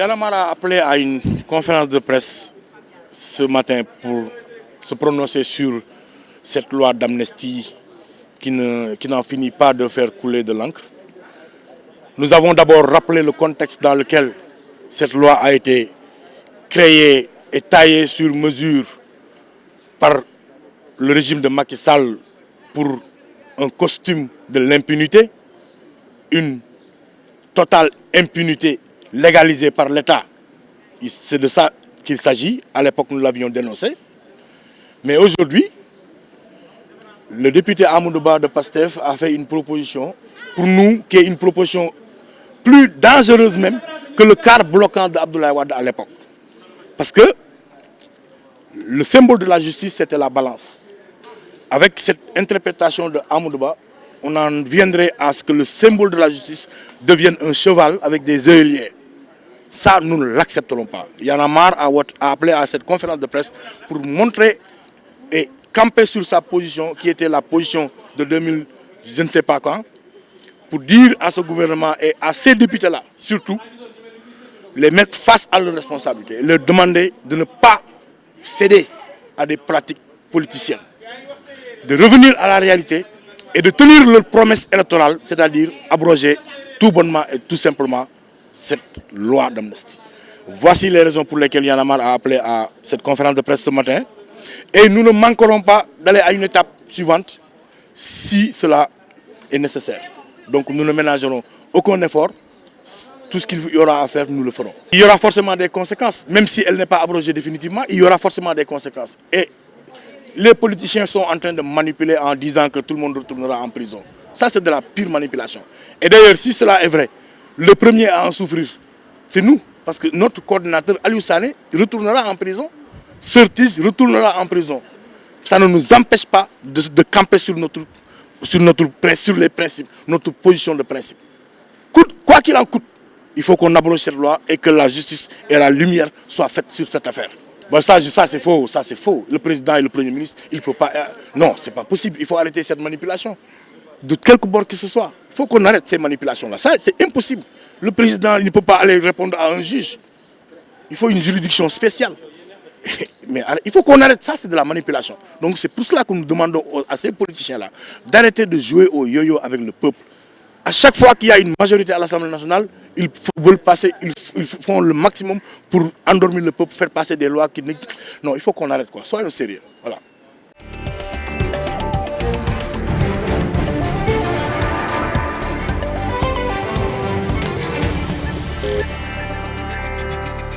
Y'en a marre a appelé à une conférence de presse ce matin pour se prononcer sur cette loi d'amnistie qui n'en finit pas de faire couler de l'encre. Nous avons d'abord rappelé le contexte dans lequel cette loi a été créée et taillée sur mesure par le régime de Macky Sall pour un costume de l'impunité, une totale impunité légalisée par l'État. C'est de ça qu'il s'agit. À l'époque, nous l'avions dénoncé. Mais aujourd'hui, le député Amadou Ba de PASTEF a fait une proposition, pour nous, qui est une proposition plus dangereuse même que le quart bloquant d'Abdoulaye Wade à l'époque. Parce que le symbole de la justice, c'était la balance. Avec cette interprétation de Amadou Ba, on en viendrait à ce que le symbole de la justice devienne un cheval avec des œillets. Ça, nous ne l'accepterons pas. Y en a marre à appeler à cette conférence de presse pour montrer et camper sur sa position, qui était la position de 2000, je ne sais pas quand, pour dire à ce gouvernement et à ces députés-là, surtout, les mettre face à leurs responsabilités, leur demander de ne pas céder à des pratiques politiciennes, de revenir à la réalité et de tenir leur promesse électorale, c'est-à-dire abroger tout bonnement et tout simplement cette loi d'amnistie. Voici les raisons pour lesquelles Y'en a marre a appelé à cette conférence de presse ce matin. Et nous ne manquerons pas d'aller à une étape suivante si cela est nécessaire. Donc nous ne ménagerons aucun effort. Tout ce qu'il y aura à faire, nous le ferons. Il y aura forcément des conséquences. Même si elle n'est pas abrogée définitivement, il y aura forcément des conséquences. Et les politiciens sont en train de manipuler en disant que tout le monde retournera en prison. Ça, c'est de la pure manipulation. Et d'ailleurs, si cela est vrai, le premier à en souffrir, c'est nous. Parce que notre coordinateur, Aliou Sané, retournera en prison. Surtis retournera en prison. Ça ne nous empêche pas de camper sur les principes, notre position de principe. Quoi qu'il en coûte, il faut qu'on abroge cette loi et que la justice et la lumière soient faites sur cette affaire. Bon, ça c'est faux, ça c'est faux. Le président et le premier ministre, il ne peut pas... Non, c'est pas possible. Il faut arrêter cette manipulation. De quelque bord que ce soit. Il faut qu'on arrête ces manipulations-là. Ça, c'est impossible. Le président il ne peut pas aller répondre à un juge. Il faut une juridiction spéciale. Mais il faut qu'on arrête ça, c'est de la manipulation. Donc c'est pour cela que nous demandons à ces politiciens-là d'arrêter de jouer au yo-yo avec le peuple. À chaque fois qu'il y a une majorité à l'Assemblée nationale, ils font le maximum pour endormir le peuple, faire passer des lois qui... Non, il faut qu'on arrête quoi. Soyons sérieux. Voilà.